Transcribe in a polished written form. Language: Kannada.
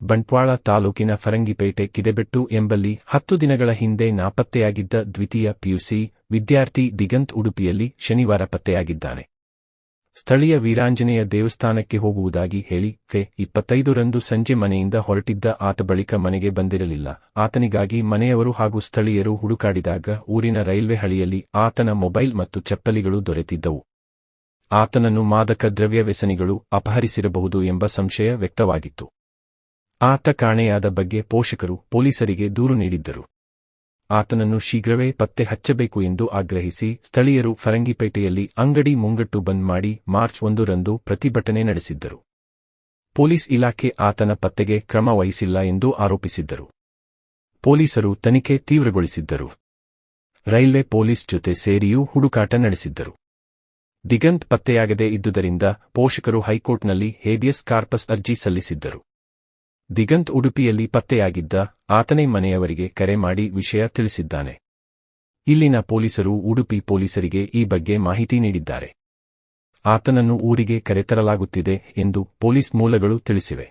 ಬಂಟ್ವಾಳ ತಾಲೂಕಿನ ಫರಂಗಿಪೇಟೆ ಕಿದೆಬೆಟ್ಟು ಎಂಬಲ್ಲಿ 10 ದಿನಗಳ ಹಿಂದೆ ನಾಪತ್ತೆಯಾಗಿದ್ದ ದ್ವಿತೀಯ ಪಿಯುಸಿ ವಿದ್ಯಾರ್ಥಿ ದಿಗಂತ್ ಉಡುಪಿಯಲ್ಲಿ ಶನಿವಾರ ಪತ್ತೆಯಾಗಿದ್ದಾನೆ. ಸ್ಥಳೀಯ ವೀರಾಂಜನೇಯ ದೇವಸ್ಥಾನಕ್ಕೆ ಹೋಗುವುದಾಗಿ ಹೇಳಿ ಫೆ 25ರಂದು ಸಂಜೆ ಮನೆಯಿಂದ ಹೊರಟಿದ್ದ ಆತ ಬಳಿಕ ಮನೆಗೆ ಬಂದಿರಲಿಲ್ಲ. ಆತನಿಗಾಗಿ ಮನೆಯವರು ಹಾಗೂ ಸ್ಥಳೀಯರು ಹುಡುಕಾಡಿದಾಗ ಊರಿನ ರೈಲ್ವೆ ಹಳಿಯಲ್ಲಿ ಆತನ ಮೊಬೈಲ್ ಮತ್ತು ಚಪ್ಪಲಿಗಳು ದೊರೆತಿದ್ದವು. ಆತನನ್ನು ಮಾದಕ ದ್ರವ್ಯ ವ್ಯಸನಿಗಳು ಅಪಹರಿಸಿರಬಹುದು ಎಂಬ ಸಂಶಯ ವ್ಯಕ್ತವಾಗಿತ್ತು. ಆತ ಕಾಣೆಯಾದ ಬಗ್ಗೆ ಪೋಷಕರು ಪೊಲೀಸರಿಗೆ ದೂರು ನೀಡಿದ್ದರು. ಆತನನ್ನು ಶೀಘ್ರವೇ ಪತ್ತೆ ಹಚ್ಚಬೇಕು ಎಂದು ಆಗ್ರಹಿಸಿ ಸ್ಥಳೀಯರು ಫರಂಗಿಪೇಟೆಯಲ್ಲಿ ಅಂಗಡಿ ಮುಂಗಟ್ಟು ಬಂದ್ ಮಾಡಿ ಮಾರ್ಚ್ 1ರಂದು ಪ್ರತಿಭಟನೆ ನಡೆಸಿದ್ದರು. ಪೊಲೀಸ್ ಇಲಾಖೆ ಆತನ ಪತ್ತೆಗೆ ಕ್ರಮ ವಹಿಸಿಲ್ಲ ಎಂದು ಆರೋಪಿಸಿದ್ದರು. ಪೊಲೀಸರು ತನಿಖೆ ತೀವ್ರಗೊಳಿಸಿದ್ದರು. ರೈಲ್ವೆ ಪೊಲೀಸ್ ಜೊತೆ ಸೇರಿಯೂ ಹುಡುಕಾಟ ನಡೆಸಿದ್ದರು. ದಿಗಂತ್ ಪತ್ತೆಯಾಗದೇ ಇದ್ದುದರಿಂದ ಪೋಷಕರು ಹೈಕೋರ್ಟ್ನಲ್ಲಿ ಹೇಬಿಯಸ್ ಕಾರ್ಪಸ್ ಅರ್ಜಿ ಸಲ್ಲಿಸಿದ್ದರು. ದಿಗಂತ್ ಉಡುಪಿಯಲ್ಲಿ ಪತ್ತೆಯಾಗಿದ್ದ ಆತನೇ ಮನೆಯವರಿಗೆ ಕರೆ ಮಾಡಿ ವಿಷಯ ತಿಳಿಸಿದ್ದಾನೆ. ಇಲ್ಲಿನ ಪೊಲೀಸರು ಉಡುಪಿ ಪೊಲೀಸರಿಗೆ ಈ ಬಗ್ಗೆ ಮಾಹಿತಿ ನೀಡಿದ್ದಾರೆ. ಆತನನ್ನು ಊರಿಗೆ ಕರೆತರಲಾಗುತ್ತಿದೆ ಎಂದು ಪೊಲೀಸ್ ಮೂಲಗಳು ತಿಳಿಸಿವೆ.